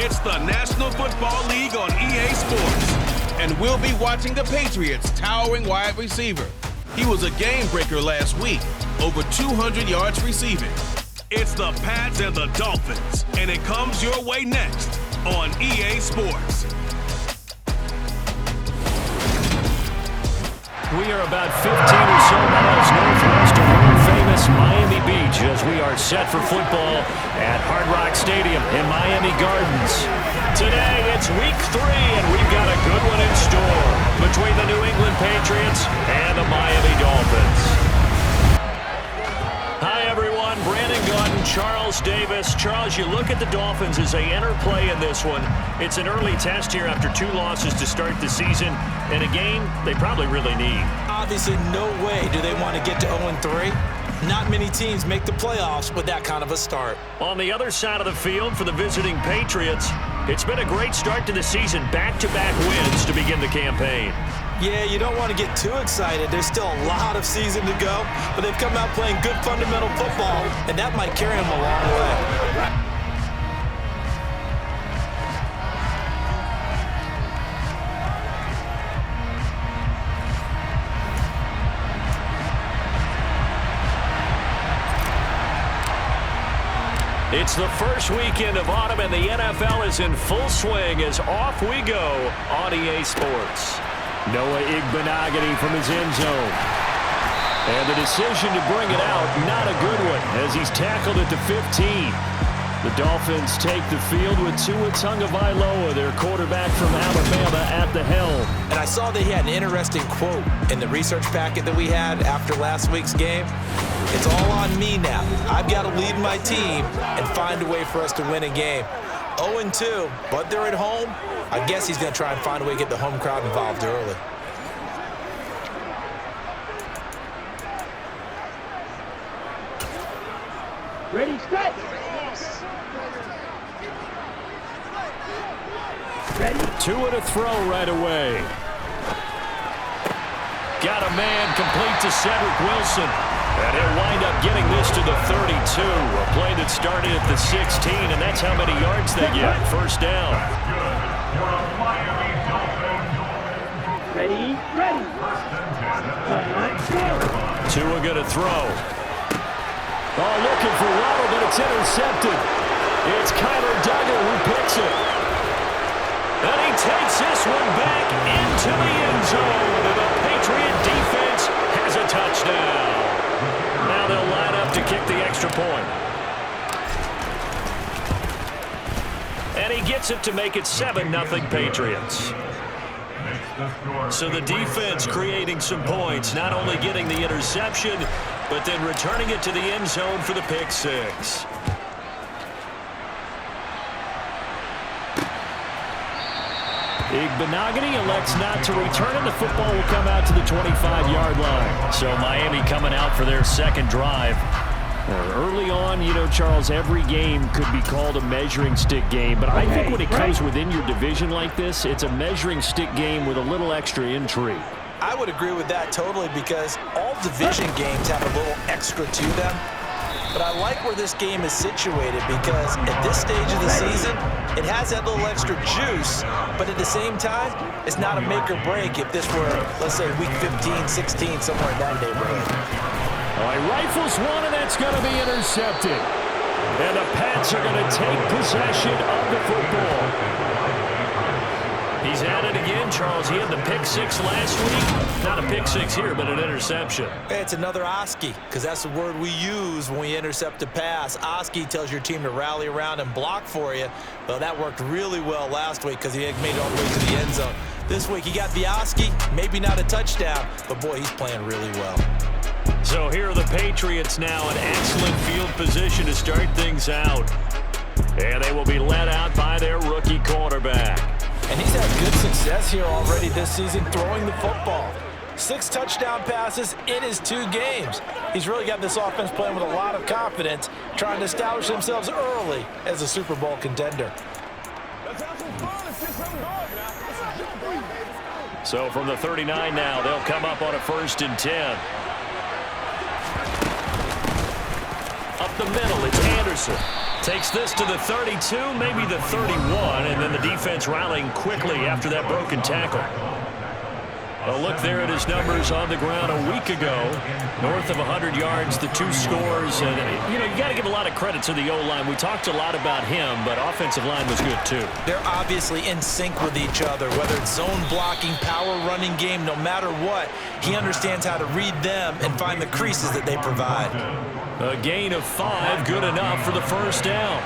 It's the National Football League on EA Sports. And we'll be watching the Patriots' towering wide receiver. He was a game breaker last week, over 200 yards receiving. It's the Pats and the Dolphins, and it comes your way next on EA Sports. We are about 15 or so miles northwest of world-famous Miami Beach as we are set for football at Hard Rock Stadium in Miami Gardens. Today, it's week 3, and we've got a good one in store between the New England Patriots and the Miami Dolphins. Hi, everyone. Brandon Gaudin, Charles Davis. Charles, you look at the Dolphins as they enter play in this one. It's an early test here after 2 losses to start the season, and a game they probably really need. Obviously, no way do they want to get to 0-3. Not many teams make the playoffs with that kind of a start. On the other side of the field for the visiting Patriots, it's been a great start to the season. Back-to-back wins to begin the campaign. Yeah, you don't want to get too excited. There's still a lot of season to go, but they've come out playing good fundamental football, and that might carry them a long way. It's the first weekend of autumn, and the NFL is in full swing as off we go on EA Sports. Noah Igbenogany from his end zone. And the decision to bring it out, not a good one, as he's tackled at the 15. The Dolphins take the field with Tua Tagovailoa, their quarterback from Alabama, at the helm. And I saw that he had an interesting quote in the research packet that we had after last week's game. It's all on me now. I've got to lead my team and find a way for us to win a game. 0-2, but they're at home. I guess he's going to try and find a way to get the home crowd involved early. Ready, set. Ready. Tua to throw right away. Got a man complete to Cedric Wilson. And he'll wind up getting this to the 32. A play that started at the 16, and that's how many yards they get. First down. Ready, ready. Tua going to throw. Oh, looking for Waddle, but it's intercepted. It's Kyler Duggar who picks it. And he takes this one back into the end zone. And the Patriot defense has a touchdown. Now they'll line up to kick the extra point. And he gets it to make it 7-0 Patriots. So the defense creating some points, not only getting the interception, but then returning it to the end zone for the pick six. Igbenogany elects not to return, and the football will come out to the 25-yard line. So Miami coming out for their second drive. Early on, you know, Charles, every game could be called a measuring stick game, but I think when it comes within your division like this, it's a measuring stick game with a little extra intrigue. I would agree with that totally, because all division games have a little extra to them. But I like where this game is situated, because at this stage of the season, it has that little extra juice, but at the same time, it's not a make or break if this were, let's say, week 15, 16, somewhere in that neighborhood. All right, rifles one, and that's going to be intercepted. And the Pats are going to take possession of the football. He's at it again, Charles. He had the pick six last week. Not a pick six here, but an interception. It's another Oski, because that's the word we use when we intercept a pass. Oski tells your team to rally around and block for you. Well, that worked really well last week because he made it all the way to the end zone. This week he got the Oski, maybe not a touchdown, but boy, he's playing really well. So here are the Patriots now in excellent field position to start things out. And they will be led out by their rookie quarterback. And he's had good success here already this season throwing the football. 6 touchdown passes in his 2 games. He's really got this offense playing with a lot of confidence, trying to establish themselves early as a Super Bowl contender. So from the 39 now, they'll come up on a 1st and 10. Up the middle, it's Anderson. Anderson takes this to the 32, maybe the 31, and then the defense rallying quickly after that broken tackle. A look there at his numbers on the ground a week ago. North of 100 yards, the 2 scores. And, you got to give a lot of credit to the O-line. We talked a lot about him, but offensive line was good too. They're obviously in sync with each other, whether it's zone blocking, power running game, no matter what. He understands how to read them and find the creases that they provide. A gain of 5, good enough for the first down.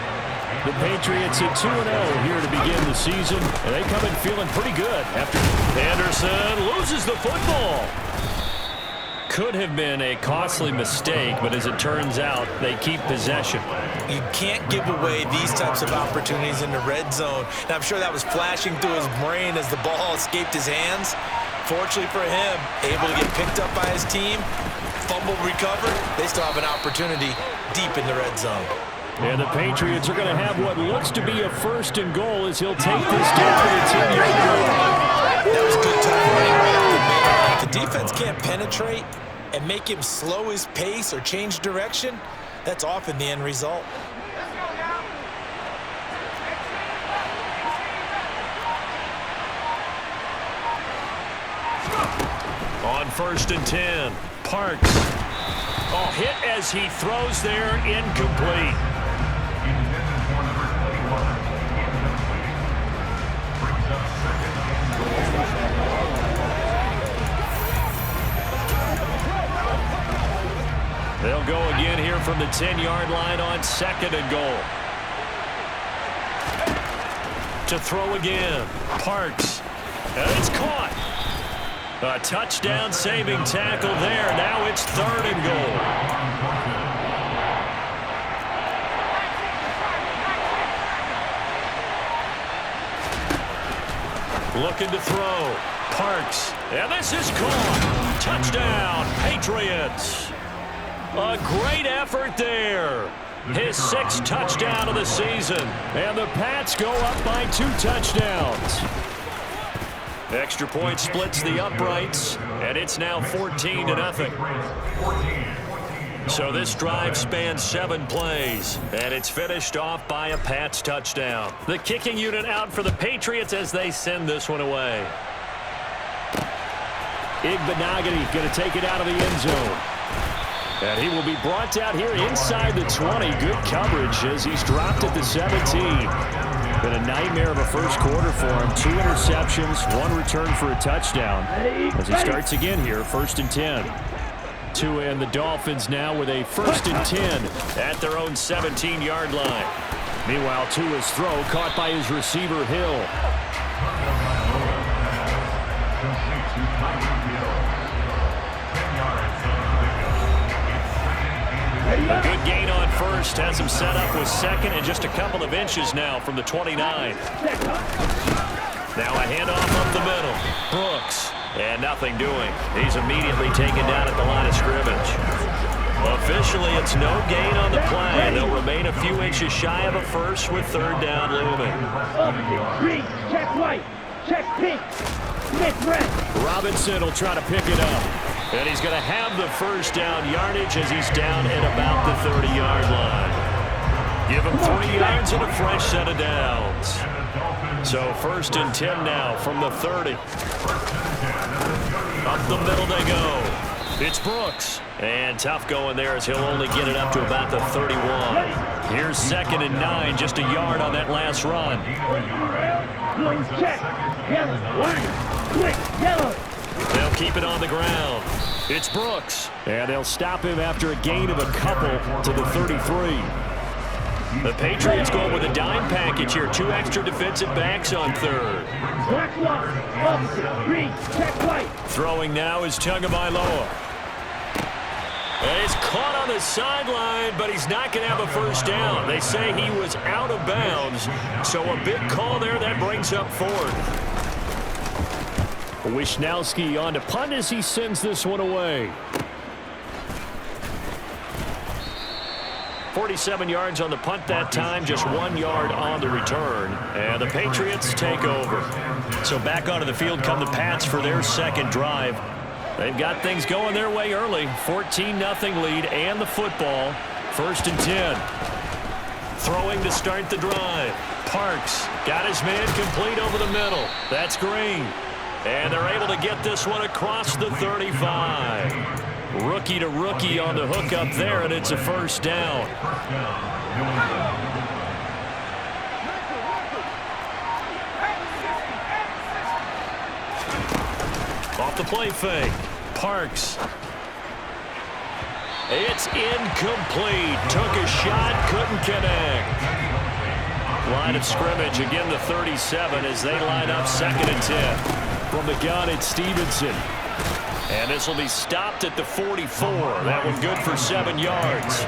The Patriots at 2-0 here to begin the season, and they come in feeling pretty good after Anderson loses the football. Could have been a costly mistake, but as it turns out, they keep possession. You can't give away these types of opportunities in the red zone. And I'm sure that was flashing through his brain as the ball escaped his hands. Fortunately for him, able to get picked up by his team, fumble recovered. They still have an opportunity deep in the red zone. And the Patriots are going to have what looks to be a 1st and goal as he'll take this down to the 10-yard line. That was good time running right up the middle. If the defense can't penetrate and make him slow his pace or change direction, that's often the end result. On 1st and 10, Parks. Oh, hit as he throws there, incomplete. They'll go again here from the 10-yard line on 2nd and goal. To throw again, Parks. And it's caught. A touchdown-saving tackle there. Now it's 3rd and goal. Looking to throw. Parks. And this is caught. Touchdown, Patriots. A great effort there. His 6th touchdown of the season. And the Pats go up by 2 touchdowns. Extra point splits the uprights, and it's now 14-0. So this drive spans 7 plays, and it's finished off by a Pats touchdown. The kicking unit out for the Patriots as they send this one away. Igbenogany going to take it out of the end zone. And he will be brought out here inside the 20. Good coverage as he's dropped at the 17. Been a nightmare of a first quarter for him. 2 interceptions, 1 return for a touchdown. As he starts again here, 1st and 10. Tua and the Dolphins now with a 1st and 10 at their own 17-yard line. Meanwhile, Tua's throw caught by his receiver, Hill. A good gain on 1st, has him set up with 2nd and just a couple of inches now from the 29. Now a handoff up the middle. Brooks, and nothing doing. He's immediately taken down at the line of scrimmage. Officially, it's no gain on the play. They'll remain a few inches shy of a 1st with 3rd down looming. Green, check white, check pink, Smith red. Robinson will try to pick it up. And he's going to have the 1st down yardage as he's down at about the 30-yard line. Give him 3 yards and a fresh set of downs. So 1st and 10 now from the 30. Up the middle they go. It's Brooks. And tough going there as he'll only get it up to about the 31. Here's 2nd and 9, just a yard on that last run. Blue check, yellow, line, quick, yellow. They'll keep it on the ground. It's Brooks. And they'll stop him after a gain of a couple to the 33. The Patriots going with a dime package here. 2 extra defensive backs on 3rd. Black one, opposite, green, check white. Throwing now is Tagovailoa. And he's caught on the sideline, but he's not going to have a 1st down. They say he was out of bounds. So a big call there that brings up 4th. Wisnowski on to punt as he sends this one away. 47 yards on the punt that time, just 1 yard on the return. And the Patriots take over. So back onto the field come the Pats for their 2nd drive. They've got things going their way early. 14-0 lead and the football. 1st and 10. Throwing to start the drive. Parks got his man complete over the middle. That's Green. And they're able to get this one across the 35. Rookie to rookie on the hook up there, and it's a first down. Off the play fake. Parks. It's incomplete. Took a shot, couldn't connect. Line of scrimmage, again the 37 as they line up 2nd and 10. From the gun, it's Stevenson. And this will be stopped at the 44. That one good for 7 yards.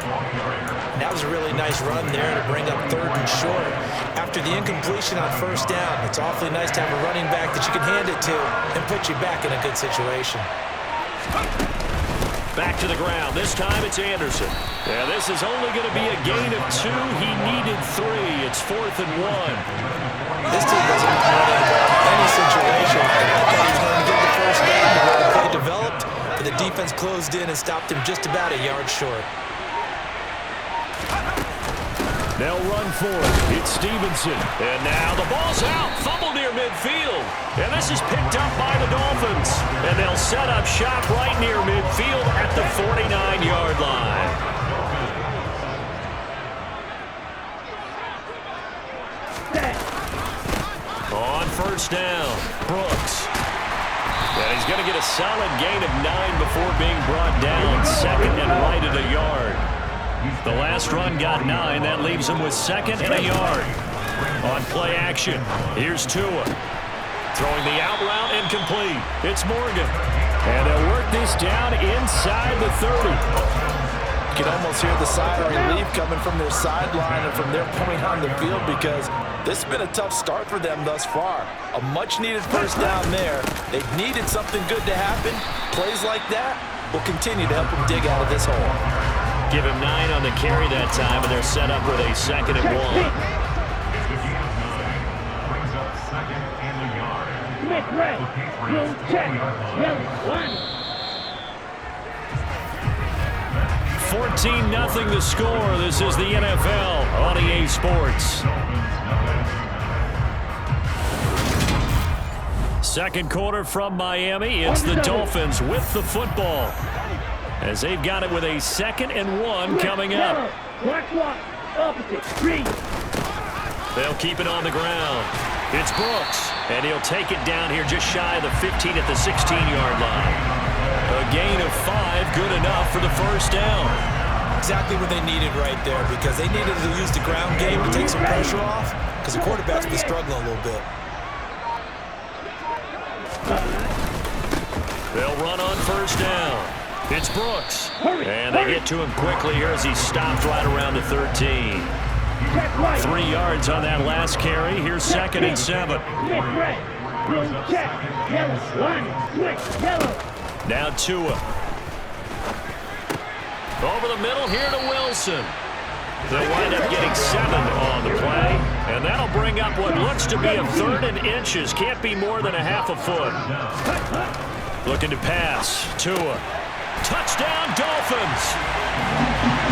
That was a really nice run there to bring up 3rd and short. After the incompletion on 1st down, it's awfully nice to have a running back that you can hand it to and put you back in a good situation. Back to the ground. This time it's Anderson. Yeah, this is only going to be a gain of 2. He needed 3. It's 4th and 1. This team doesn't run the ball in any situation. And I thought he was going to get the first down. The play developed, but the defense closed in and stopped him just about a yard short. They'll run for it. It's Stevenson. And now the ball's out. Fumble near midfield. And this is picked up by the Dolphins. And they'll set up shop right near midfield at the 49-yard line. On 1st down, Brooks. And he's going to get a solid gain of 9 before being brought down. 2nd and right at a yard. The last run got 9. That leaves him with 2nd and a yard. On play action, here's Tua. Throwing the out route incomplete. It's Morgan. And they'll work this down inside the 30. You can almost hear the sigh of relief coming from their sideline and from their point on the field because this has been a tough start for them thus far. A much-needed first down there. They've needed something good to happen. Plays like that will continue to help them dig out of this hole. Give him 9 on the carry that time, and they're set up with a 2nd and 1. Smith red, blue check, yellow 1. 14-0 the score. This is the NFL on EA Sports. Second quarter from Miami. It's the Dolphins with the football, as they've got it with a 2nd and 1 coming up. Watch one, opposite, green. They'll keep it on the ground. It's Brooks, and he'll take it down here just shy of the 15 at the 16-yard line. A gain of 5, good enough for the first down. Exactly what they needed right there because they needed to use the ground game to take some pressure off because the quarterback's been struggling a little bit. They'll run on 1st down. It's Brooks. And they get to him quickly here as he stopped right around the 13. 3 yards on that last carry. Here's 2nd and 7. Now Tua. Over the middle here to Wilson. They'll wind up getting 7 on the play. And that'll bring up what looks to be a 3rd and inches. Can't be more than a half a foot. Looking to pass. Tua. Touchdown, Dolphins.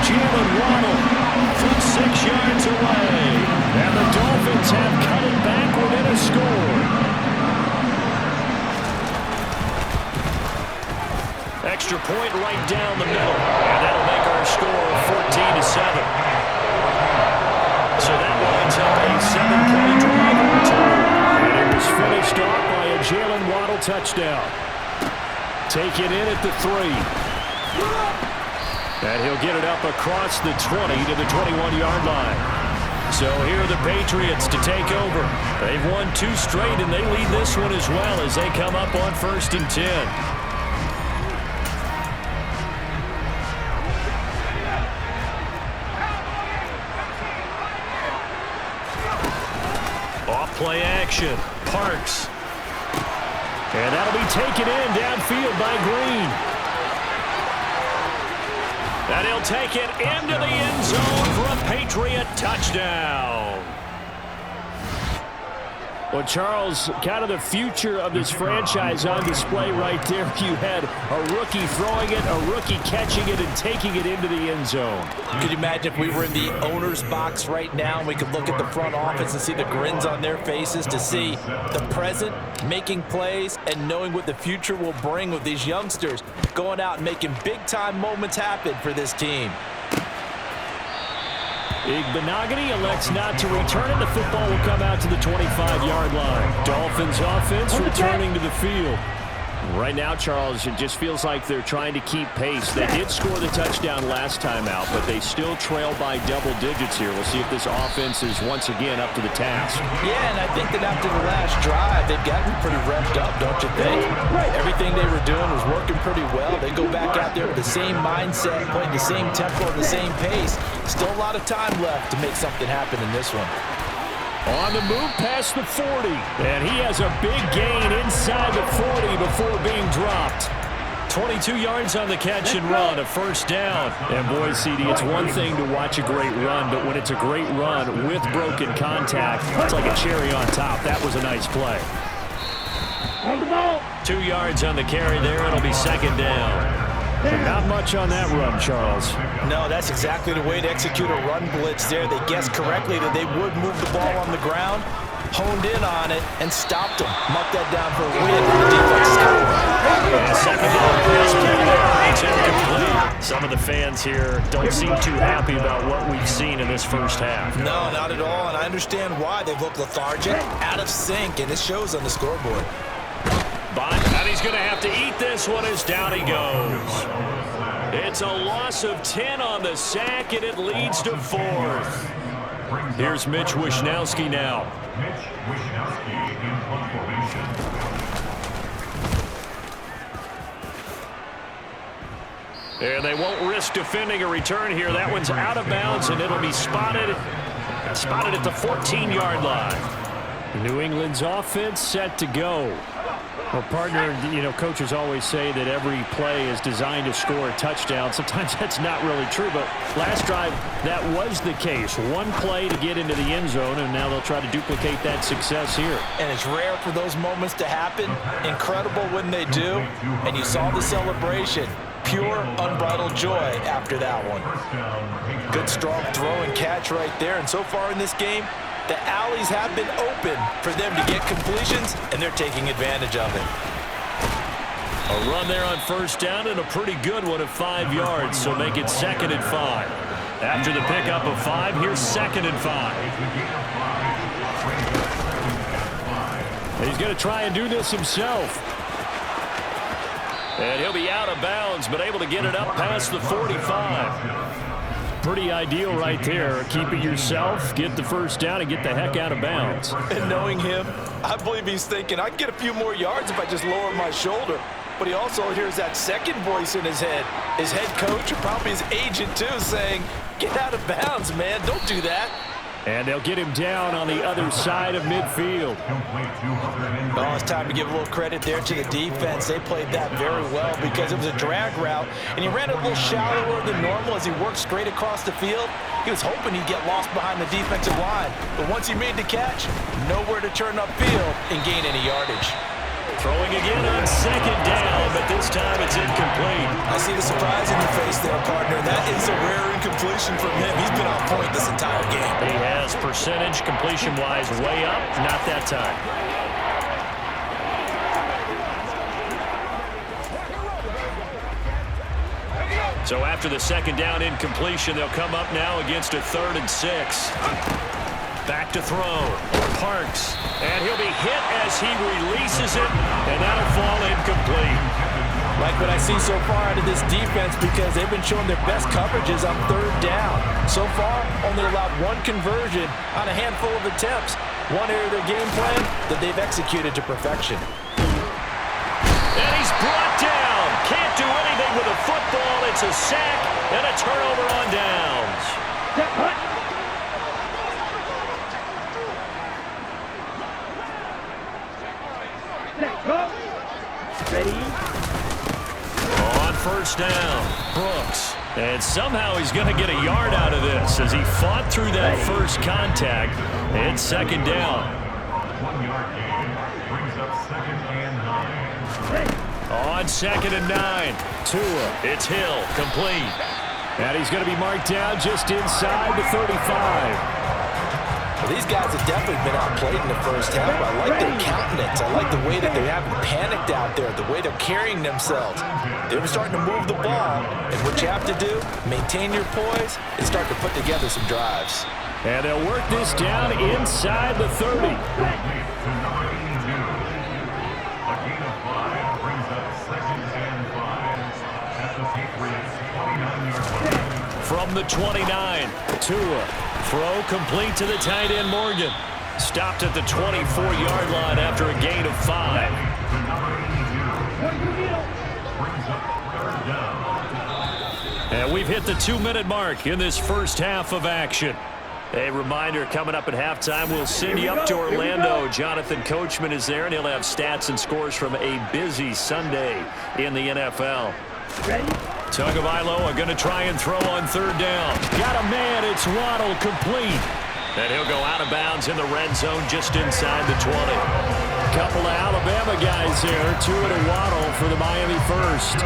Jalen Waddle from 6 yards away. And the Dolphins have cut it back within a score. Extra point right down the middle. And that'll make our score 14-7. So that lines up a 7-play drive in return. And it was finished off by a Jalen Waddle touchdown. Take it in at the 3. And he'll get it up across the 20 to the 21-yard line. So here are the Patriots to take over. They've won 2 straight, and they lead this one as well as they come up on 1st and 10. Off play action. Parks. And that'll be taken in downfield by Green. And he'll take it into the end zone for a Patriot touchdown. Well, Charles, kind of the future of this franchise on display right there. You had a rookie throwing it, a rookie catching it, and taking it into the end zone. Could you imagine if we were in the owner's box right now and we could look at the front office and see the grins on their faces, to see the present making plays and knowing what the future will bring with these youngsters going out and making big-time moments happen for this team. Igbenogany elects not to return it. The football will come out to the 25-yard line. Dolphins offense returning to the field. Right now, Charles, it just feels like they're trying to keep pace. They did score the touchdown last time out, but they still trail by double digits here. We'll see if this offense is once again up to the task. Yeah, and I think that after the last drive, they've got to be pretty revved up, don't you think? Everything they were doing was working pretty well. They go back out there with the same mindset, playing the same tempo and the same pace. Still a lot of time left to make something happen in this one. On the move past the 40, and he has a big gain inside the 40 before being dropped. 22 yards on the catch and run, a first down. And boy, CD, it's one thing to watch a great run, but when it's a great run with broken contact, it's like a cherry on top. That was a nice play. 2 yards on the carry there. It'll be second down. Not much on that run, Charles. No, that's exactly the way to execute a run blitz there. They guessed correctly that they would move the ball on the ground, honed in on it, and stopped them. Mark that down for a win. The defense is coming. Second down pass play there. It's incomplete. Some of the fans here don't seem too happy about what we've seen in this first half. No, not at all, and I understand why. They've looked lethargic, out of sync, and it shows on the scoreboard. And he's going to have to eat this one as down he goes. It's a loss of 10 on the sack, and it leads to 4th. Here's Mitch Wishnowsky now. And they won't risk defending a return here. That one's out of bounds, and it'll be spotted at the 14-yard line. New England's offense set to go. Well, partner, coaches always say that every play is designed to score a touchdown. Sometimes that's not really true, but last drive, that was the case. One play to get into the end zone, and now they'll try to duplicate that success here. And it's rare for those moments to happen. Incredible when they do. And you saw the celebration. Pure, unbridled joy after that one. Good, strong throw and catch right there. And so far in this game, the alleys have been open for them to get completions, and they're taking advantage of it. A run there on first down, and a pretty good one of 5 yards, so make it 2nd and 5. After the pickup of 5, here's 2nd and 5. And he's going to try and do this himself. And he'll be out of bounds, but able to get it up past the 45. Pretty ideal right there. Keep it yourself, get the first down, and get the heck out of bounds. And knowing him, I believe he's thinking, I can get a few more yards if I just lower my shoulder. But he also hears that second voice in his head. His head coach, and probably his agent too, saying, get out of bounds, man. Don't do that. And they'll get him down on the other side of midfield. Well, it's time to give a little credit there to the defense. They played that very well because it was a drag route, and he ran it a little shallower than normal as he worked straight across the field. He was hoping he'd get lost behind the defensive line, but once he made the catch, nowhere to turn upfield and gain any yardage. Throwing again on second down, but this time it's incomplete. I see the surprise in your face there, partner. That is a rare incompletion from him. He's been on point this entire game. He has percentage, completion-wise, way up. Not that time. So after the second down incompletion, they'll come up now against a 3rd and 6. Back to throw. Parks. And he'll be hit as he releases it, and that'll fall incomplete. Like what I see so far out of this defense, because they've been showing their best coverages on 3rd down. So far, only allowed 1 conversion on a handful of attempts. One area of their game plan that they've executed to perfection. And he's brought down. Can't do anything with a football. It's a sack and a turnover on downs. Ready? On first down, Brooks. And somehow he's going to get a yard out of this as he fought through that first contact. It's second down. 1-yard gain brings up 2nd and 9. On 2nd and 9. Tua, it's Hill, complete. And he's going to be marked down just inside the 35. Well, these guys have definitely been outplayed in the first half. I like their countenance. I like the way that they haven't panicked out there, the way they're carrying themselves. They're starting to move the ball, and what you have to do, maintain your poise and start to put together some drives. And they'll work this down inside the 30. From the 29, Tua, throw complete to the tight end Morgan. Stopped at the 24-yard line after a gain of 5. And we've hit the 2-minute mark in this first half of action. A reminder, coming up at halftime, we'll send you up to Orlando. Jonathan Coachman is there, and he'll have stats and scores from a busy Sunday in the NFL. Tagovailoa going to try and throw on 3rd down. Got a man, it's Waddle, complete. And he'll go out of bounds in the red zone just inside the 20. Couple of Alabama guys here, Tua to Waddle for the Miami first.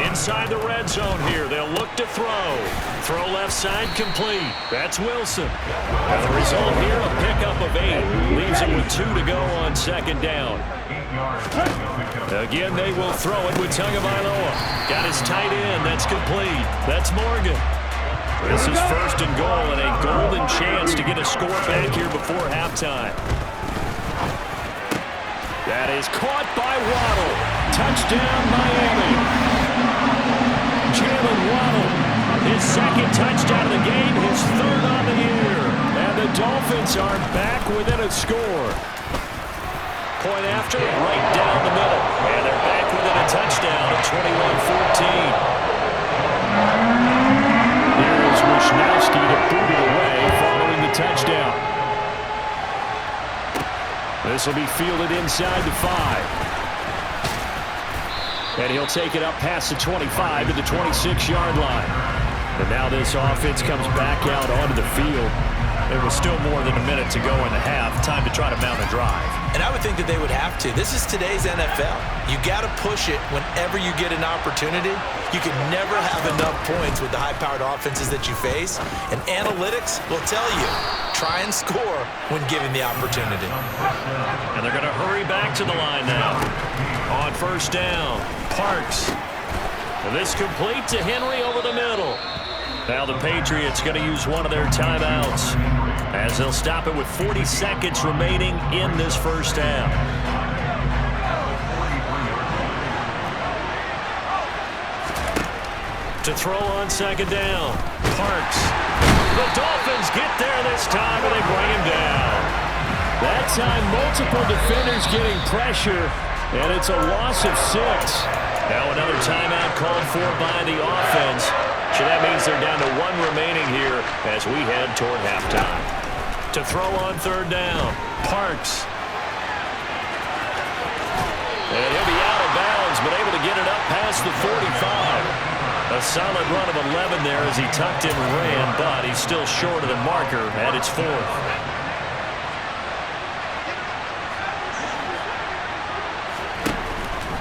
Inside the red zone here, they'll look to throw. Throw left side, complete. That's Wilson. And the result here, a pickup of 8. Leaves him with 2 to go on 2nd down. Again, they will throw it with Tagovailoa. Got his tight end, that's complete. That's Morgan. This is 1st and goal, and a golden chance to get a score back here before halftime. That is caught by Waddle. Touchdown, Miami. Jalen Waddle, his 2nd touchdown of the game, his 3rd on the year. And the Dolphins are back within a score. Point after, right down the middle. And they're back within a touchdown at 21-14. Here's Wisnowski to boot it away following the touchdown. This will be fielded inside the 5. And he'll take it up past the 25 to the 26-yard line. And now this offense comes back out onto the field. There was still more than a minute to go in the half. Time to try to mount a drive. And I would think that they would have to. This is today's NFL. You got to push it whenever you get an opportunity. You can never have enough points with the high-powered offenses that you face. And analytics will tell you, try and score when given the opportunity. And they're going to hurry back to the line now. On 1st down, Parks. And this complete to Henry over the middle. Now the Patriots going to use one of their timeouts as they'll stop it with 40 seconds remaining in this first half. To throw on 2nd down, Parks. The Dolphins get there this time and they bring him down. That time multiple defenders getting pressure, and it's a loss of 6. Now another timeout called for by the offense. So that means they're down to 1 remaining here as we head toward halftime. To throw on 3rd down, Parks. And he'll be out of bounds, but able to get it up past the 45. A solid run of 11 there as he tucked him and ran, but he's still short of the marker at its 4th.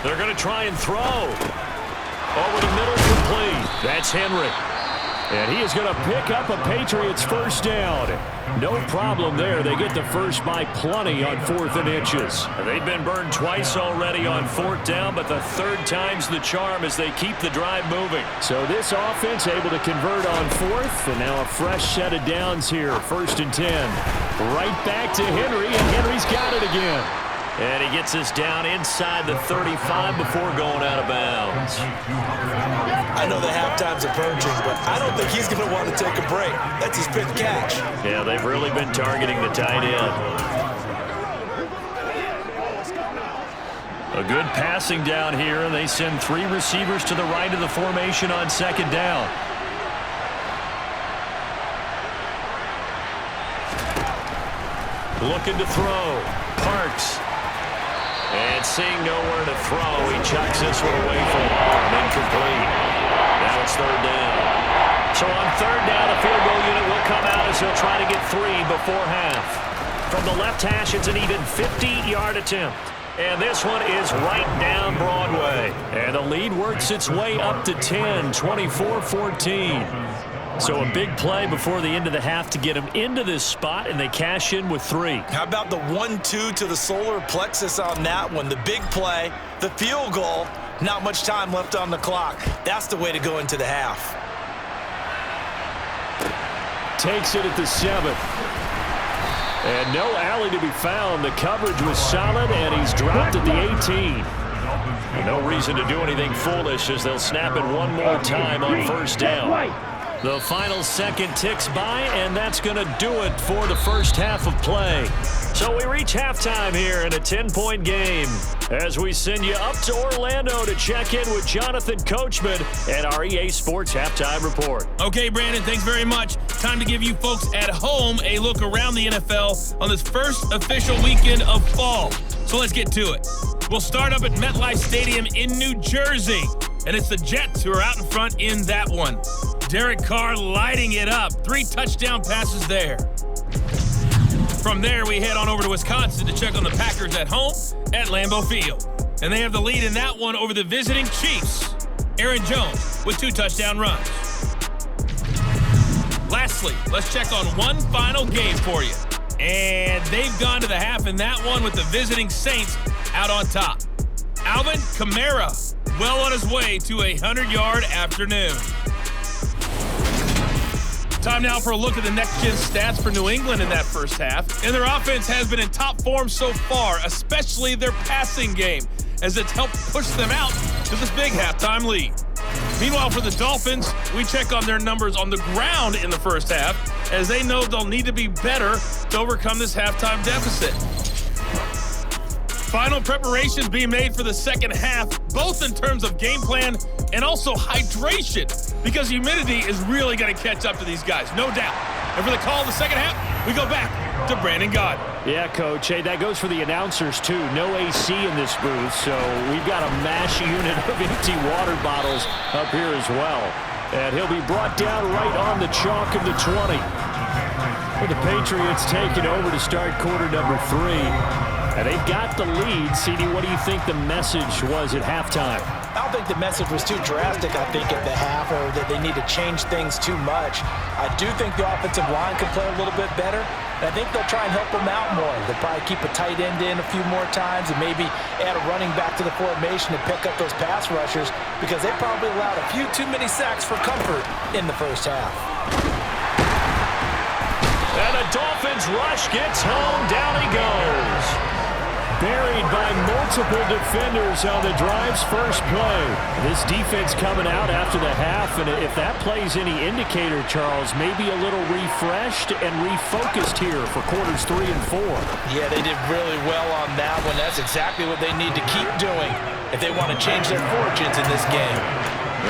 They're going to try and throw. Over the middle, complete. That's Henry. And he is going to pick up a Patriots first down. No problem there. They get the first by plenty on 4th and inches. They've been burned twice already on 4th down, but the 3rd time's the charm as they keep the drive moving. So this offense able to convert on 4th, and now a fresh set of downs here. 1st and 10. Right back to Henry, and Henry's got it again. And he gets us down inside the 35 before going out of bounds. I know the halftime's approaching, but I don't think he's going to want to take a break. That's his pick catch. Yeah, they've really been targeting the tight end. A good passing down here, and they send 3 receivers to the right of the formation on 2nd down. Looking to throw. Parks. And seeing nowhere to throw, he chucks this one away from home. Incomplete. Now it's 3rd down. So on third down, a field goal unit will come out as he'll try to get 3 before half. From the left hash, it's an even 50-yard attempt. And this one is right down Broadway. And the lead works its way up to 10, 24-14. So a big play before the end of the half to get them into this spot, and they cash in with 3. How about the 1-2 to the solar plexus on that one? The big play, the field goal, not much time left on the clock. That's the way to go into the half. Takes it at the 7. And no alley to be found. The coverage was solid, and he's dropped at the 18. No reason to do anything foolish as they'll snap it one more time on first down. The final second ticks by, and that's going to do it for the first half of play. So we reach halftime here in a 10-point game as we send you up to Orlando to check in with Jonathan Coachman and our EA Sports Halftime Report. Okay, Brandon, thanks very much. Time to give you folks at home a look around the NFL on this first official weekend of fall. So let's get to it. We'll start up at MetLife Stadium in New Jersey, and it's the Jets who are out in front in that one. Derek Carr lighting it up. 3 touchdown passes there. From there, we head on over to Wisconsin to check on the Packers at home at Lambeau Field. And they have the lead in that one over the visiting Chiefs. Aaron Jones with 2 touchdown runs. Lastly, let's check on one final game for you. And they've gone to the half in that one with the visiting Saints out on top. Alvin Kamara, well on his way to a 100-yard afternoon. Time now for a look at the next-gen stats for New England in that first half. And their offense has been in top form so far, especially their passing game, as it's helped push them out to this big halftime lead. Meanwhile, for the Dolphins, we check on their numbers on the ground in the first half, as they know they'll need to be better to overcome this halftime deficit. Final preparations being made for the second half, both in terms of game plan and also hydration, because humidity is really going to catch up to these guys, no doubt. And for the call of the second half, we go back to Brandon Gaudin. Yeah, Coach. Hey, that goes for the announcers, too. No AC in this booth, so we've got a mash unit of empty water bottles up here as well. And he'll be brought down right on the chalk of the 20. With the Patriots taking over to start quarter number 3. And they've got the lead. CD, what do you think the message was at halftime? I don't think the message was too drastic, I think, at the half, or that they need to change things too much. I do think the offensive line can play a little bit better, and I think they'll try and help them out more. They'll probably keep a tight end in a few more times and maybe add a running back to the formation to pick up those pass rushers, because they probably allowed a few too many sacks for comfort in the first half. And the Dolphins rush gets home. Down he goes. Buried by multiple defenders on the drive's first play. This defense coming out after the half, and if that play's any indicator, Charles, maybe a little refreshed and refocused here for quarters 3 and 4. Yeah, they did really well on that one. That's exactly what they need to keep doing if they want to change their fortunes in this game.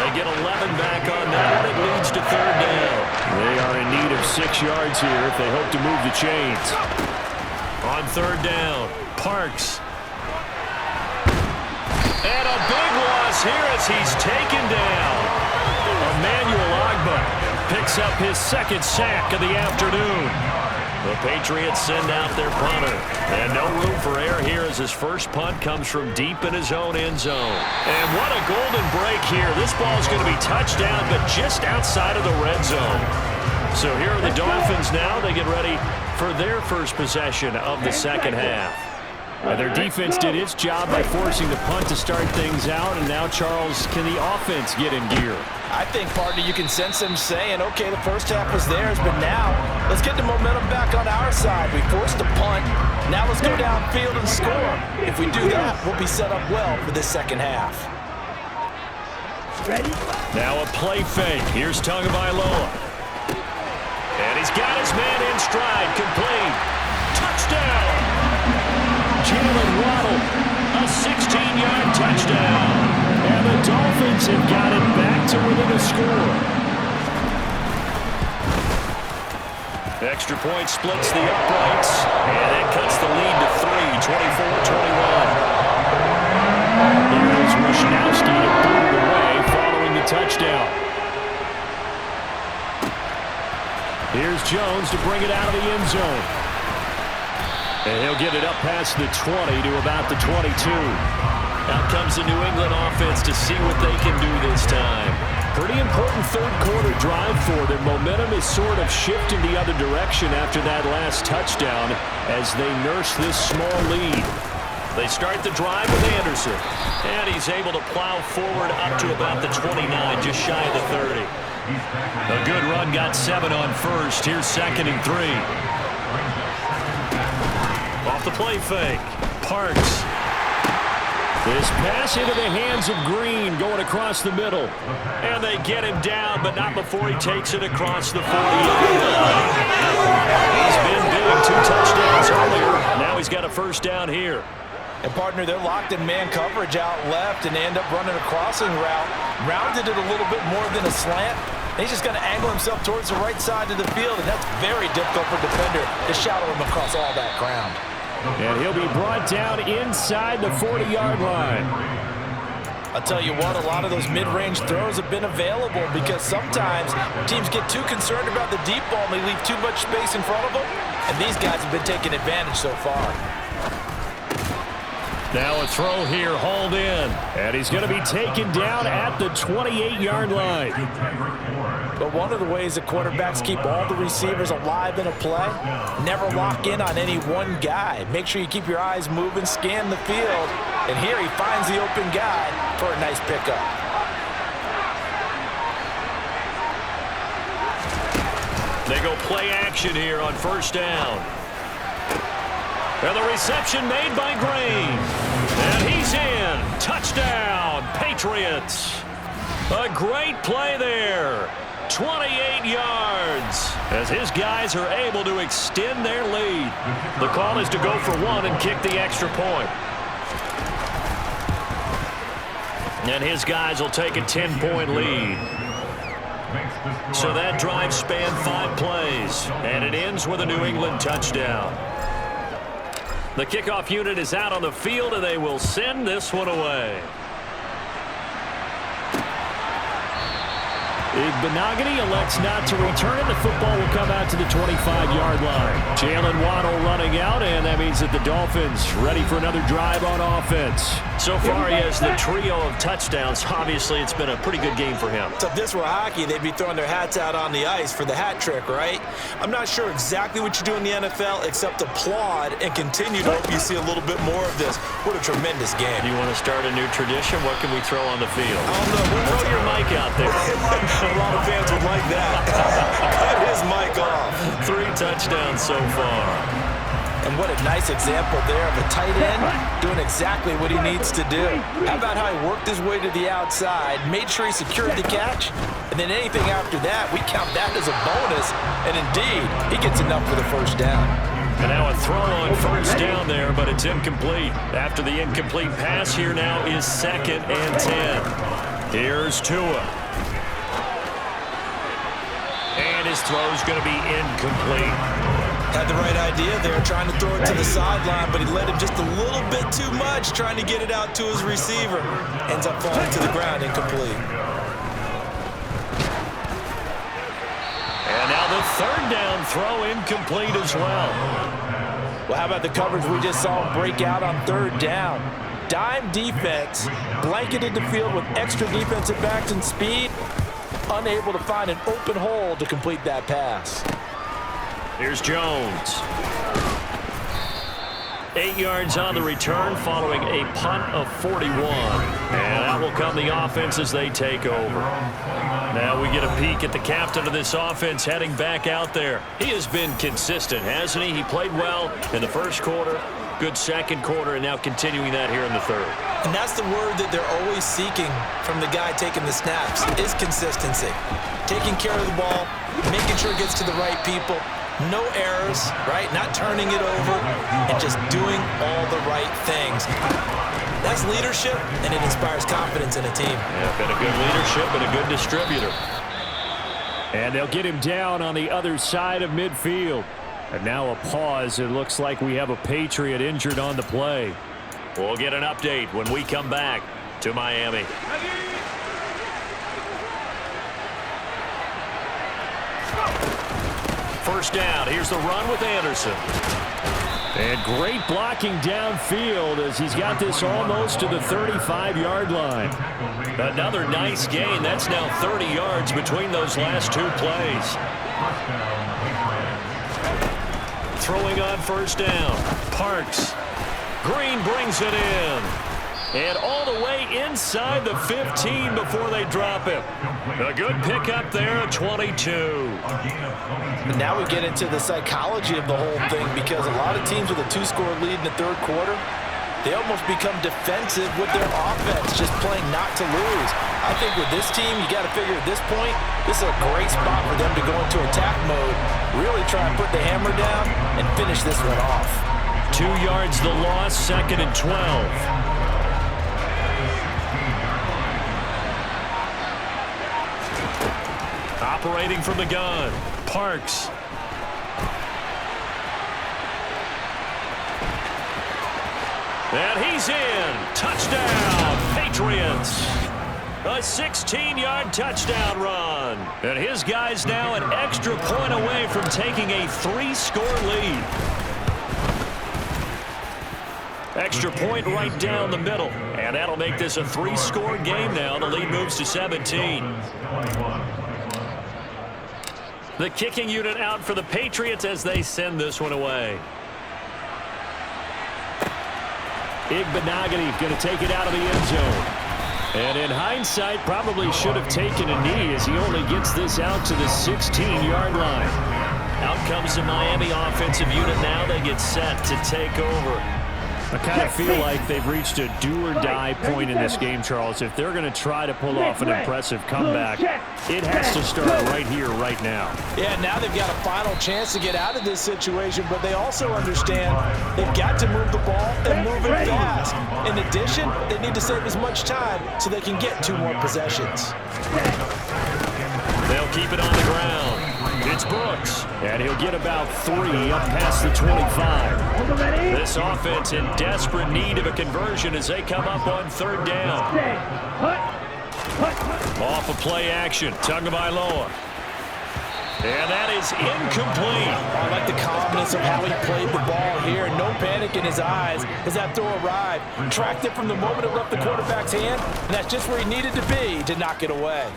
They get 11 back on that. It leads to third down. They are in need of 6 yards here if they hope to move the chains. On third down, Parks. And a big loss here as he's taken down. Emmanuel Ogbah picks up his second sack of the afternoon. The Patriots send out their punter. And no room for error here as his first punt comes from deep in his own end zone. And what a golden break here. This ball is going to be touchdown, but just outside of the red zone. So here are the Dolphins now. They get ready for their first possession of the second half. Their defense did its job by forcing the punt to start things out, and now, Charles, can the offense get in gear? I think, partner, you can sense them saying, okay, the first half was theirs, but now let's get the momentum back on our side. We forced a punt. Now let's go downfield and score. If we do that, we'll be set up well for this second half. Ready? Now a play fake. Here's Tagovailoa. And he's got his man in stride, complete. Touchdown! Jalen Waddle, a 16-yard touchdown. And the Dolphins have got it back to within a score. Extra point splits the uprights, and it cuts the lead to 3, 24-21. Here's Wishnowski to boot it away following the touchdown. Jones to bring it out of the end zone. And he'll get it up past the 20 to about the 22. Out comes the New England offense to see what they can do this time. Pretty important third quarter drive for them. Momentum is sort of shifting the other direction after that last touchdown as they nurse this small lead. They start the drive with Anderson. And he's able to plow forward up to about the 29, just shy of the 30. A good run, got 7 on first. Here's 2nd and 3. Off the play fake. Parks. This pass into the hands of Green going across the middle. And they get him down, but not before he takes it across the 40-yard line. He's been big, 2 touchdowns earlier. Now he's got a first down here. And, partner, they're locked in man coverage out left, and they end up running a crossing route. Rounded it a little bit more than a slant. And he's just going to angle himself towards the right side of the field, and that's very difficult for a defender to shadow him across all that ground. And he'll be brought down inside the 40-yard line. I'll tell you what, a lot of those mid-range throws have been available because sometimes teams get too concerned about the deep ball and they leave too much space in front of them. And these guys have been taking advantage so far. Now a throw here, hauled in. And he's going to be taken down at the 28-yard line. But one of the ways that quarterbacks keep all the receivers alive in a play, never lock in on any one guy. Make sure you keep your eyes moving, scan the field. And here he finds the open guy for a nice pickup. They go play action here on first down. And the reception made by Green. And he's in. Touchdown, Patriots. A great play there. 28 yards as his guys are able to extend their lead. The call is to go for 1 and kick the extra point. And his guys will take a 10-point lead. So that drive spanned 5 plays, and it ends with a New England touchdown. The kickoff unit is out on the field, and they will send this one away. Igbenogany elects not to return it. The football will come out to the 25-yard line. Jalen Waddle running out, and that means that the Dolphins ready for another drive on offense. So far, he has the trio of touchdowns. Obviously, it's been a pretty good game for him. So if this were hockey, they'd be throwing their hats out on the ice for the hat trick, right? I'm not sure exactly what you do in the NFL except applaud and continue to hope you see a little bit more of this. What a tremendous game. You want to start a new tradition? What can we throw on the field? I don't know. Throw your mic out there. A lot of fans would like that. Cut his mic off. 3 touchdowns so far. And what a nice example there of a tight end doing exactly what he needs to do. How about how he worked his way to the outside, made sure he secured the catch, and then anything after that, we count that as a bonus. And indeed, he gets enough for the first down. And now a throw on first down there, but it's incomplete. After the incomplete pass, here now is 2nd and 10. Here's Tua. And his throw's going to be incomplete. Had the right idea there, trying to throw it to the sideline, but he led him just a little bit too much, trying to get it out to his receiver. Ends up falling to the ground, incomplete. And now the 3rd down throw incomplete as well. Well, how about the coverage we just saw him break out on 3rd down? Dime defense, blanketed the field with extra defensive backs and speed, unable to find an open hole to complete that pass. Here's Jones. 8 yards on the return following a punt of 41. And out will come the offense as they take over. Now we get a peek at the captain of this offense heading back out there. He has been consistent, hasn't he? He played well in the first quarter, good second quarter, and now continuing that here in the 3rd. And that's the word that they're always seeking from the guy taking the snaps, is consistency. Taking care of the ball, making sure it gets to the right people. No errors, right? Not turning it over and just doing all the right things. That's leadership, and it inspires confidence in a team. Yeah, been a good leadership and a good distributor. And they'll get him down on the other side of midfield. And now a pause. It looks like we have a Patriot injured on the play. We'll get an update when we come back to Miami. First down. Here's the run with Anderson. And great blocking downfield as he's got this almost to the 35-yard line. Another nice gain. That's now 30 yards between those last two plays. Throwing on first down. Parks. Green brings it in. And all the way inside the 15 before they drop him. A good pickup there at 22. And now we get into the psychology of the whole thing, because a lot of teams with a 2-score lead in the third quarter, they almost become defensive with their offense, just playing not to lose. I think with this team, you got to figure at this point, this is a great spot for them to go into attack mode, really try and put the hammer down and finish this one off. 2 yards the loss, 2nd and 12. Operating from the gun, Parks. And he's in. Touchdown, Patriots. A 16-yard touchdown run. And his guy's now an extra point away from taking a 3-score lead. Extra point right down the middle. And that'll make this a 3-score game now. The lead moves to 17. The kicking unit out for the Patriots as they send this one away. Igbenogany going to take it out of the end zone. And in hindsight, probably should have taken a knee as he only gets this out to the 16-yard line. Out comes the Miami offensive unit now. They get set to take over. I kind of feel like they've reached a do-or-die point in this game, Charles. If they're going to try to pull off an impressive comeback, it has to start right here, right now. Yeah, now they've got a final chance to get out of this situation, but they also understand they've got to move the ball and move it fast. In addition, they need to save as much time so they can get 2 more possessions. They'll keep it on the ground. It's Brooks. And he'll get about 3 up past the 25. This offense in desperate need of a conversion as they come up on 3rd down. Off of play action. Tagovailoa. And that is incomplete. I like the calmness of how he played the ball here. No panic in his eyes as that throw arrived. Tracked it from the moment it left the quarterback's hand, and that's just where he needed to be to knock it away.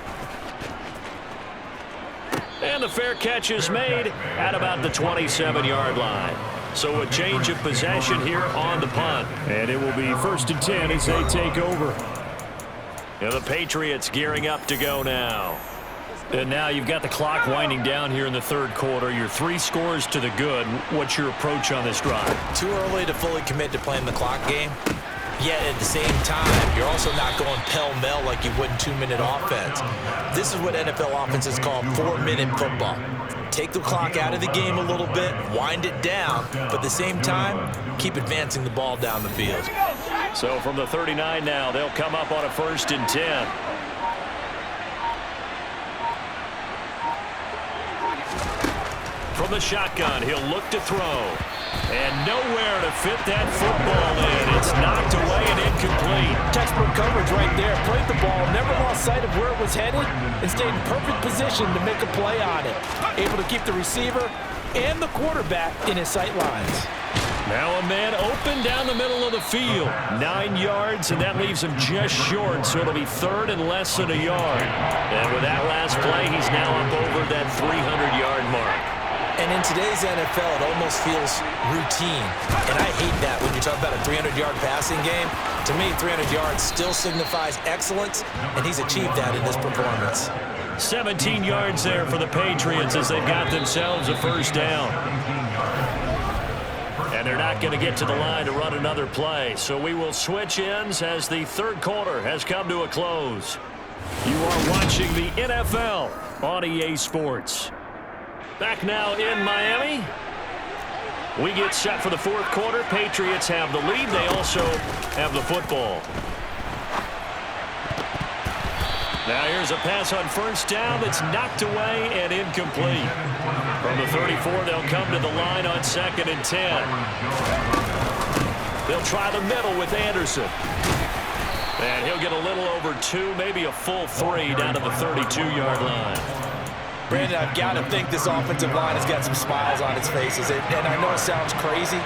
And the fair catch is made at about the 27-yard line. So a change of possession here on the punt. And it will be 1st and 10 as they take over. And the Patriots gearing up to go now. And now you've got the clock winding down here in the 3rd quarter. You're 3 scores to the good. What's your approach on this drive? Too early to fully commit to playing the clock game. Yet at the same time, you're also not going pell-mell like you would in 2-minute offense. This is what NFL offenses call 4-minute football. Take the clock out of the game a little bit, wind it down, but at the same time, keep advancing the ball down the field. So from the 39 now, they'll come up on a 1st and 10. From the shotgun, he'll look to throw. And nowhere to fit that football in. It's knocked away and incomplete. Textbook coverage right there. Played the ball, never lost sight of where it was headed, and stayed in perfect position to make a play on it. Able to keep the receiver and the quarterback in his sight lines. Now a man open down the middle of the field. 9 yards, and that leaves him just short, so it'll be 3rd and less than a yard. And with that last play, he's now up over that 300-yard mark. And in today's NFL, it almost feels routine. And I hate that when you talk about a 300-yard passing game. To me, 300 yards still signifies excellence, and he's achieved that in this performance. 17 yards there for the Patriots as they've got themselves a 1st down. And they're not going to get to the line to run another play. So we will switch ends as the 3rd quarter has come to a close. You are watching the NFL on EA Sports. Back now in Miami. We get set for the 4th quarter. Patriots have the lead. They also have the football. Now here's a pass on 1st down that's knocked away and incomplete. From the 34, they'll come to the line on 2nd and 10. They'll try the middle with Anderson. And he'll get a little over 2, maybe a full 3 down to the 32-yard line. Brandon, I've got to think this offensive line has got some smiles on its faces. And I know it sounds crazy,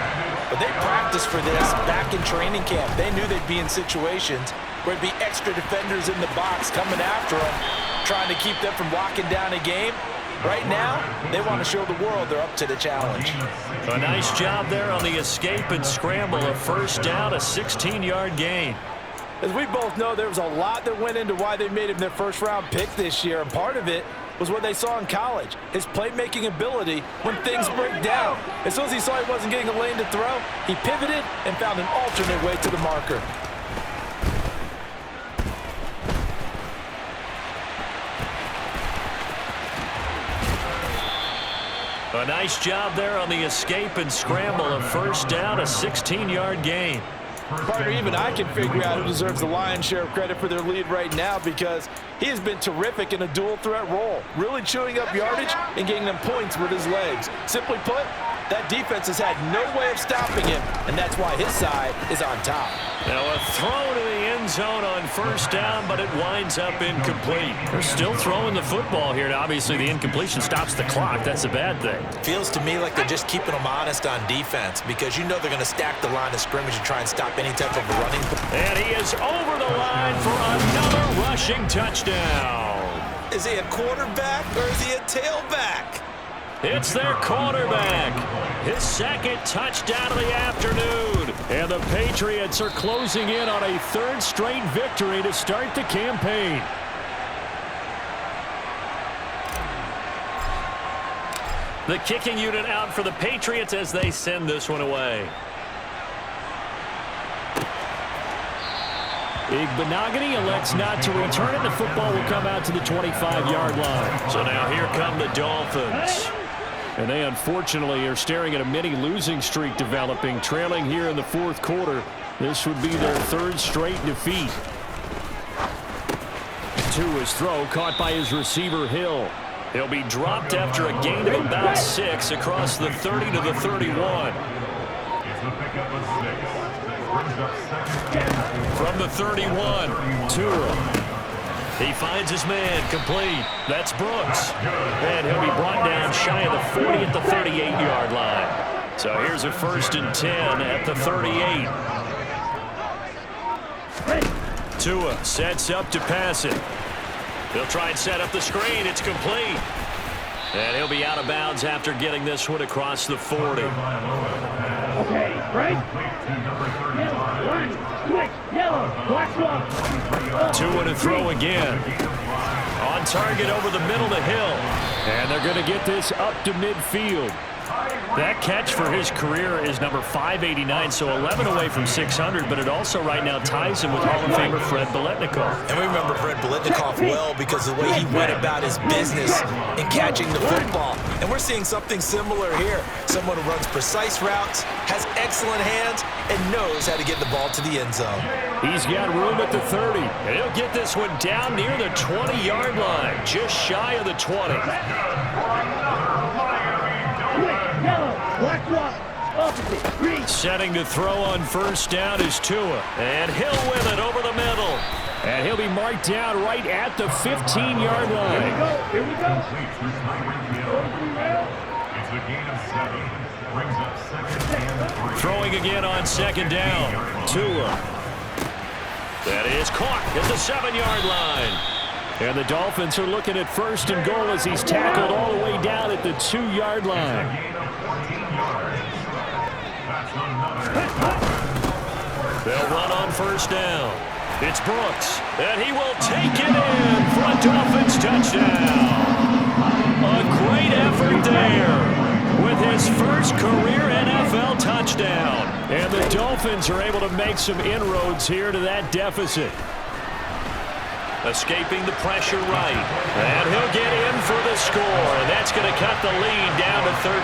but they practiced for this back in training camp. They knew they'd be in situations where it'd be extra defenders in the box coming after them, trying to keep them from locking down a game. Right now, they want to show the world they're up to the challenge. A nice job there on the escape and scramble. A first down, a 16-yard gain. As we both know, there was a lot that went into why they made him their first-round pick this year, and part of it was what they saw in college, his playmaking ability when things break down. As soon as he saw he wasn't getting a lane to throw, he pivoted and found an alternate way to the marker. A nice job there on the escape and scramble. A first down, a 16-yard gain. Partner, even I can figure out who deserves the lion's share of credit for their lead right now, because he has been terrific in a dual threat role, really chewing up yardage and getting them points with his legs. Simply put, that defense has had no way of stopping him, and that's why his side is on top. Now a throw to the end zone on first down, but it winds up incomplete. They're still throwing the football here. Now, obviously, the incompletion stops the clock. That's a bad thing. Feels to me like they're just keeping them honest on defense, because you know they're going to stack the line of scrimmage and try and stop any type of running. And he is over the line for another rushing touchdown. Is he a quarterback or is he a tailback? It's their quarterback. His second touchdown of the afternoon. And the Patriots are closing in on a third straight victory to start the campaign. The kicking unit out for the Patriots as they send this one away. Igbenogany elects not to return it. The football will come out to the 25-yard line. So now here come the Dolphins. And they unfortunately are staring at a mini losing streak developing, trailing here in the fourth quarter. This would be their third straight defeat. To his throw, caught by his receiver Hill. He'll be dropped after a gain of about 6 across the 30 to the 31. From the 31, Tua. He finds his man, complete. That's Brooks. And he'll be brought down shy of the 40 at the 38-yard line. So here's a 1st and 10 at the 38. Tua sets up to pass it. He'll try and set up the screen. It's complete. And he'll be out of bounds after getting this one across the 40. Okay, right? Yellow, one, switch, yellow, watch one. Tua to throw again. On target over the middle to Hill. And they're going to get this up to midfield. That catch for his career is number 589, so 11 away from 600, but it also right now ties him with Hall of Famer Fred Biletnikoff. And we remember Fred Biletnikoff well because of the way he went about his business in catching the football. And we're seeing something similar here. Someone who runs precise routes, has excellent hands, and knows how to get the ball to the end zone. He's got room at the 30, and he'll get this one down near the 20-yard line, just shy of the 20. Setting to throw on first down is Tua. And Hill with it over the middle. And he'll be marked down right at the 15-yard line. Here we go. It's a gain of 7. Brings up 2nd and 3. Throwing again on 2nd down. Tua. That is caught at the 7-yard line. And the Dolphins are looking at 1st and goal as he's tackled all the way down at the 2-yard line. They'll run on first down. It's Brooks, and he will take it in for a Dolphins touchdown. A great effort there with his first career NFL touchdown. And the Dolphins are able to make some inroads here to that deficit. Escaping the pressure right. And he'll get in for the score. And that's going to cut the lead down to 13.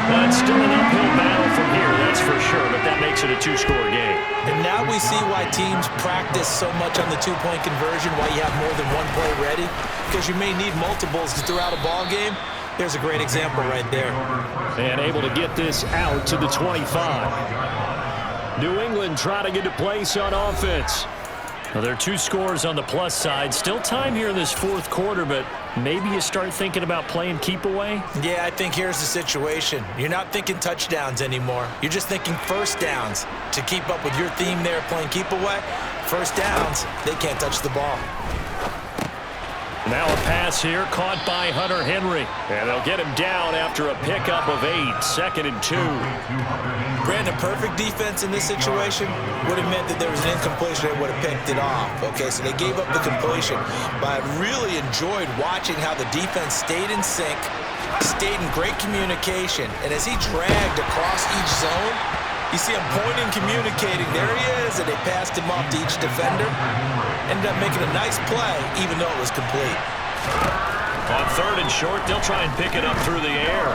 That's still an uphill battle from here, that's for sure. But that makes it a 2-score game. And now we see why teams practice so much on the 2-point conversion, why you have more than one play ready. Because you may need multiples to throw out a ball game. There's a great example right there. And able to get this out to the 25. New England trying to get to place on offense. Well, there are 2 scores on the plus side. Still time here in this fourth quarter, but maybe you start thinking about playing keep away? Yeah, I think here's the situation. You're not thinking touchdowns anymore. You're just thinking first downs. To keep up with your theme there, playing keep away, first downs, they can't touch the ball. Now a pass here caught by Hunter Henry. And they'll get him down after a pickup of 8, 2nd and 2. Brandon, perfect defense in this situation would have meant that there was an incompletion. They would have picked it off. Okay, so they gave up the completion. But I really enjoyed watching how the defense stayed in sync, stayed in great communication. And as he dragged across each zone, you see him pointing, communicating. There he is, and they passed him off to each defender. Ended up making a nice play, even though it was complete. On 3rd and short, they'll try and pick it up through the air.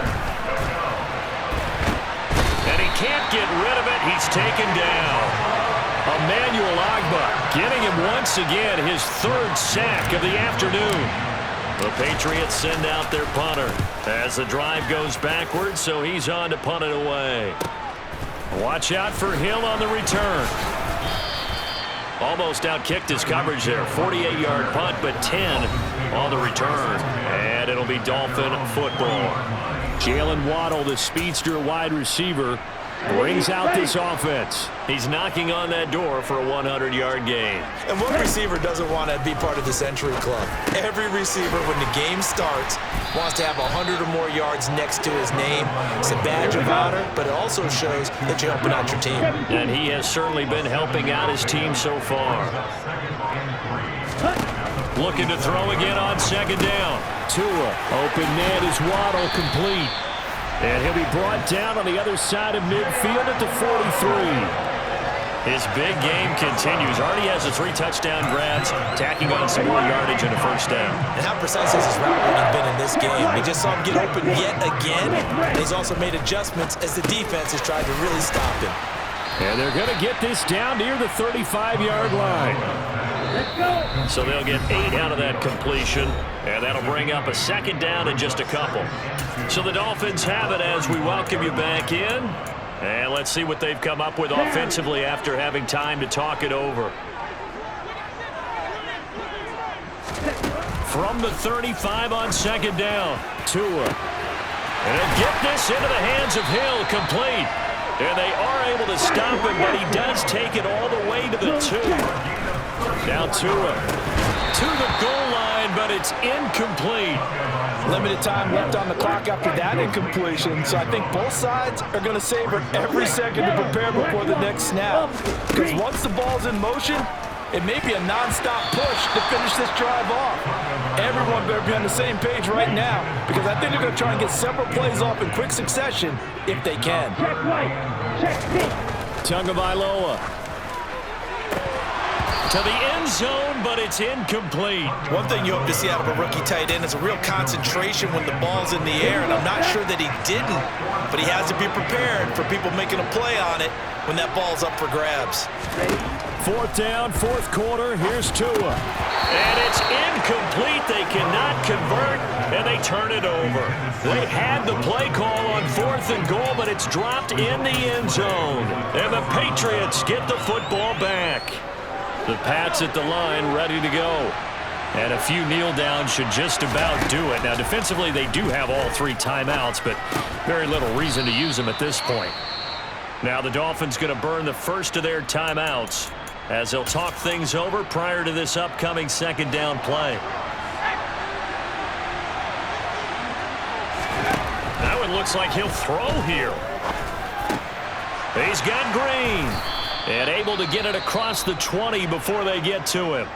And he can't get rid of it. He's taken down. Emmanuel Agba getting him once again, his 3rd sack of the afternoon. The Patriots send out their punter as the drive goes backwards, so he's on to punt it away. Watch out for Hill on the return. Almost outkicked his coverage there. 48-yard punt, but 10 on the return. And it'll be Dolphin football. Jalen Waddle, the speedster wide receiver, brings out this offense. He's knocking on that door for a 100-yard gain. And what receiver doesn't want to be part of the Century Club? Every receiver, when the game starts, wants to have 100 or more yards next to his name. It's a badge of honor, but it also shows that you're helping out your team. And he has certainly been helping out his team so far. Looking to throw again on 2nd down. Tua, open man is Waddle, complete. And he'll be brought down on the other side of midfield at the 43. His big game continues. Already has the 3 touchdown grabs, tacking on some more yardage and a first down. And how precise has his route running been in this game? We just saw him get open yet again. And he's also made adjustments as the defense has tried to really stop him. And they're going to get this down near the 35-yard line. So they'll get 8 out of that completion, and that'll bring up a 2nd down in just a couple. So the Dolphins have it as we welcome you back in. And let's see what they've come up with offensively after having time to talk it over. From the 35 on 2nd down, Tua. And he'll get this into the hands of Hill, complete. And they are able to stop him, but he does take it all the way to the 2. Now Tua to the goal line, but it's incomplete. Limited time left on the clock after that incompletion, so I think both sides are going to savor every second to prepare before the next snap. Because once the ball's in motion, it may be a non-stop push to finish this drive off. Everyone better be on the same page right now, because I think they're going to try and get several plays off in quick succession if they can. Check right. Check pink. Tagovailoa to the end zone, but it's incomplete. One thing you hope to see out of a rookie tight end is a real concentration when the ball's in the air, and I'm not sure that he didn't, but he has to be prepared for people making a play on it when that ball's up for grabs. 4th down, 4th quarter, here's Tua. And it's incomplete. They cannot convert, and they turn it over. They had the play call on 4th and goal, but it's dropped in the end zone. And the Patriots get the football back. The Pats at the line ready to go. And a few kneel downs should just about do it. Now, defensively, they do have all 3 timeouts, but very little reason to use them at this point. Now, the Dolphins going to burn the first of their timeouts as they'll talk things over prior to this upcoming 2nd down play. That one looks like he'll throw here. He's got Green. And able to get it across the 20 before they get to him.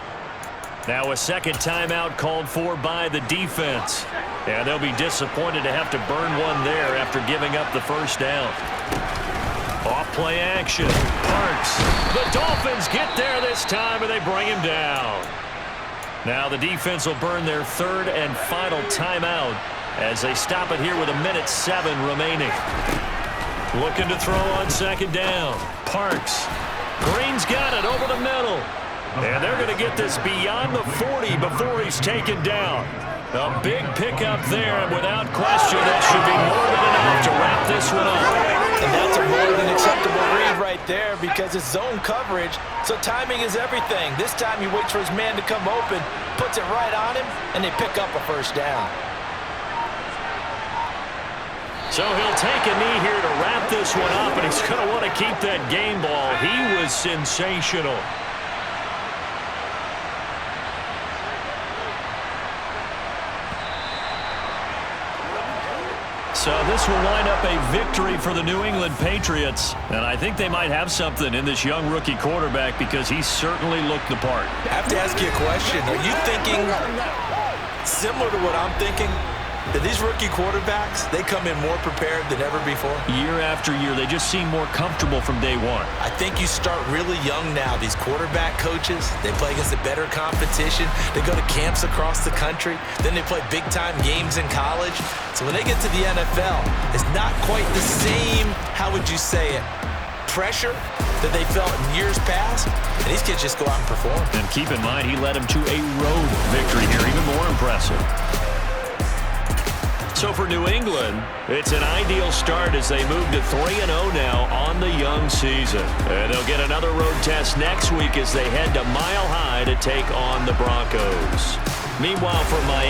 Now a 2nd timeout called for by the defense. And they'll be disappointed to have to burn one there after giving up the first down. Off play action. Parks. The Dolphins get there this time and they bring him down. Now the defense will burn their 3rd and final timeout as they stop it here with 1:07 remaining. Looking to throw on 2nd down. Parks. Green's got it over the middle. And they're going to get this beyond the 40 before he's taken down. A big pickup there, and without question, that should be more than enough to wrap this one up. And that's a more than acceptable read right right there because it's zone coverage, so timing is everything. This time he waits for his man to come open, puts it right on him, and they pick up a first down. So he'll take a knee here to wrap this one up, and he's going to want to keep that game ball. He was sensational. So this will wind up a victory for the New England Patriots. And I think they might have something in this young rookie quarterback because he certainly looked the part. I have to ask you a question. Are you thinking similar to what I'm thinking? That these rookie quarterbacks, they come in more prepared than ever before? Year after year, they just seem more comfortable from day one. I think you start really young now. These quarterback coaches, they play against a better competition. They go to camps across the country. Then they play big-time games in college. So when they get to the NFL, it's not quite the same, how would you say it, pressure that they felt in years past. And these kids just go out and perform. And keep in mind, he led them to a road victory here, even more impressive. So for New England, it's an ideal start as they move to 3-0 now on the young season. And they'll get another road test next week as they head to Mile High to take on the Broncos. Meanwhile, for Miami,